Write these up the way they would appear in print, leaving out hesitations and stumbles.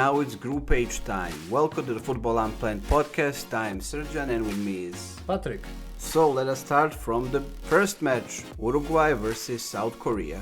now it's Group H time. Welcome to the Football Unplanned podcast. I'm Srđan and with me is Patrick. So let us start from the first match, Uruguay versus South Korea.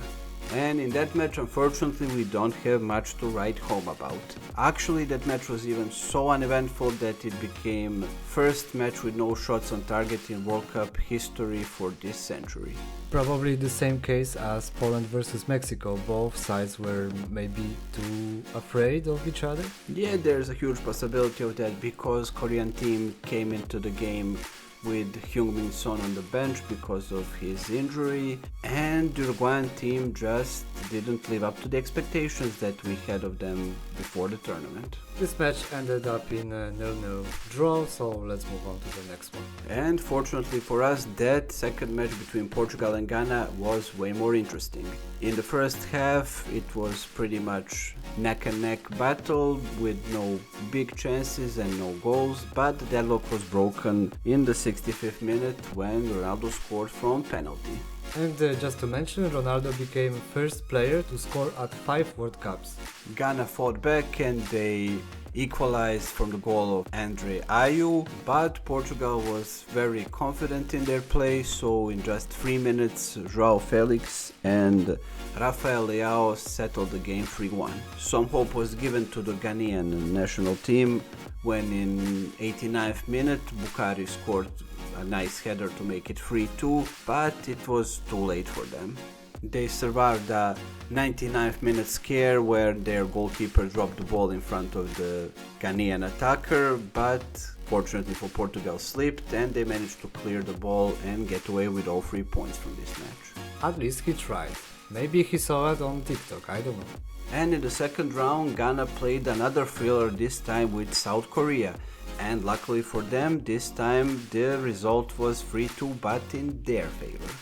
And in that match, unfortunately, we don't have much to write home about. Actually, that match was even so uneventful that it became first match with no shots on target in World Cup history for this century. Probably the same case as Poland versus Mexico. Both sides were maybe too afraid of each other. Yeah, there's a huge possibility of that because Korean team came into the game with Heung-min Son on the bench because of his injury, and the Uruguayan team just didn't live up to the expectations that we had of them before the tournament. This match ended up in a 0-0 draw, so let's move on to the next one. And fortunately for us, that second match between Portugal and Ghana was way more interesting. In the first half, it was pretty much neck and neck battle with no big chances and no goals, but the deadlock was broken in the 65th minute when Ronaldo scored from penalty. And just to mention, Ronaldo became first player to score at 5 World Cups. Ghana fought back and they equalized from the goal of Andre Ayew, but Portugal was very confident in their play, so in just 3 minutes João Felix and Rafael Leao settled the game 3-1. Some hope was given to the Ghanaian national team when in 89th minute Bukhari scored a nice header to make it 3-2, but it was too late for them. They survived a 99th minute scare where their goalkeeper dropped the ball in front of the Ghanaian attacker, but fortunately for Portugal slipped and they managed to clear the ball and get away with all 3 points from this match. At least he tried. Maybe he saw it on TikTok, I don't know. And in the second round, Ghana played another thriller, this time with South Korea. And luckily for them, this time the result was 3-2, but in their favor.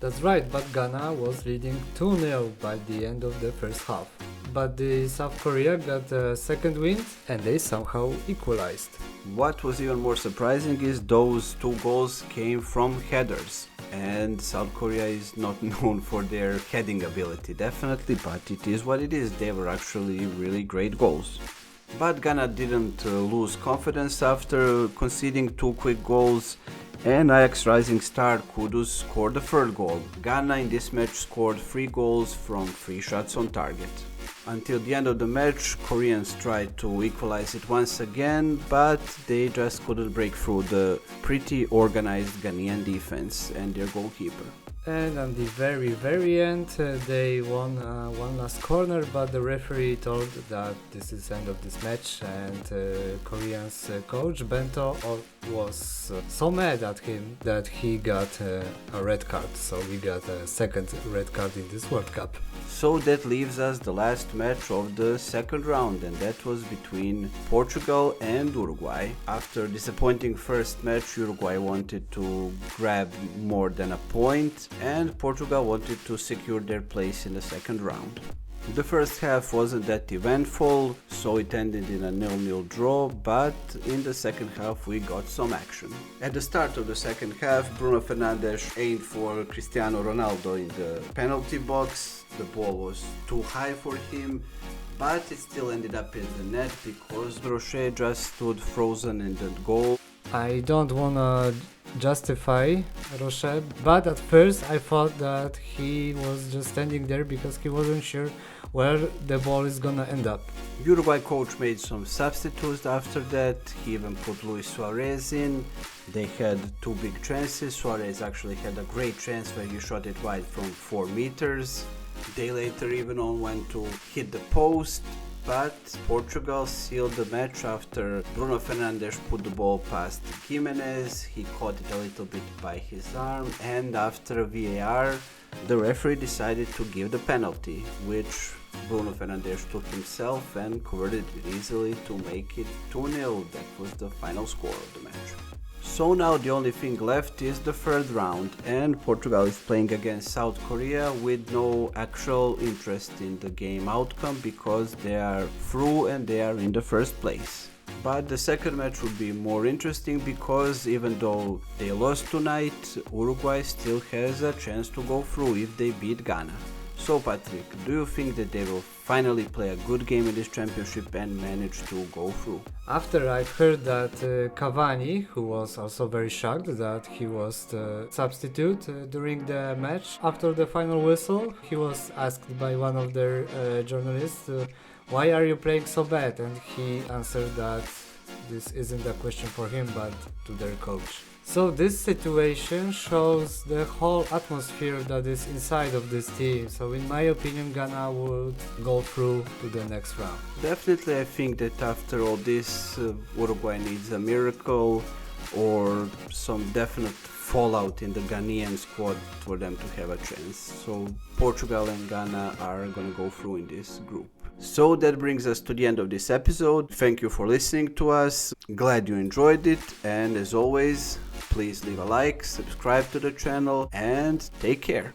That's right, but Ghana was leading 2-0 by the end of the first half. But the South Korea got a second win and they somehow equalized. What was even more surprising is those 2 goals came from headers. And South Korea is not known for their heading ability, definitely, but it is what it is. They were actually really great goals. But Ghana didn't lose confidence after conceding 2 quick goals, and Ajax rising star Kudus scored the third goal. Ghana in this match scored 3 goals from 3 shots on target. Until the end of the match, Koreans tried to equalize it once again, but they just couldn't break through the pretty organized Ghanaian defense and their goalkeeper. And at the very end, they won one last corner, but the referee told that this is the end of this match, and Korean's coach Bento was so mad at him that he got a red card, so we got a second red card in this World Cup. So that leaves us the last match of the second round, and that was between Portugal and Uruguay. After a disappointing first match, Uruguay wanted to grab more than a point, and Portugal wanted to secure their place in the second round. The first half wasn't that eventful, so it ended in a 0-0 draw, but in the second half we got some action. At the start of the second half, Bruno Fernandes aimed for Cristiano Ronaldo in the penalty box. The ball was too high for him, but it still ended up in the net because Rocher just stood frozen in the goal. I don't wanna justify Rocher, but at first I thought that he was just standing there because he wasn't sure where the ball is gonna end up. Uruguay coach made some substitutes after that. He even put Luis Suarez in. They had 2 big chances. Suarez actually had a great chance where he shot it wide from 4 meters. They later even went to hit the post, but Portugal sealed the match after Bruno Fernandes put the ball past Gimenez. He caught it a little bit by his arm, and after VAR, the referee decided to give the penalty, which Bruno Fernandes took himself and converted it easily to make it 2-0. That was the final score of the match. So now the only thing left is the third round, and Portugal is playing against South Korea with no actual interest in the game outcome because they are through and they are in the first place. But the second match would be more interesting because even though they lost tonight, Uruguay still has a chance to go through if they beat Ghana. So Patrick, do you think that they will finally play a good game in this championship and manage to go through? After I heard that Cavani, who was also very shocked that he was the substitute during the match, after the final whistle, he was asked by one of their journalists, why are you playing so bad? And he answered that this isn't a question for him but to their coach. So this situation shows the whole atmosphere that is inside of this team. So in my opinion, Ghana would go through to the next round. Definitely, I think that after all this, Uruguay needs a miracle or some definite fallout in the Ghanaian squad for them to have a chance. So Portugal and Ghana are gonna go through in this group. So that brings us to the end of this episode. Thank you for listening to us. Glad you enjoyed it, and as always, please leave a like, subscribe to the channel, and take care.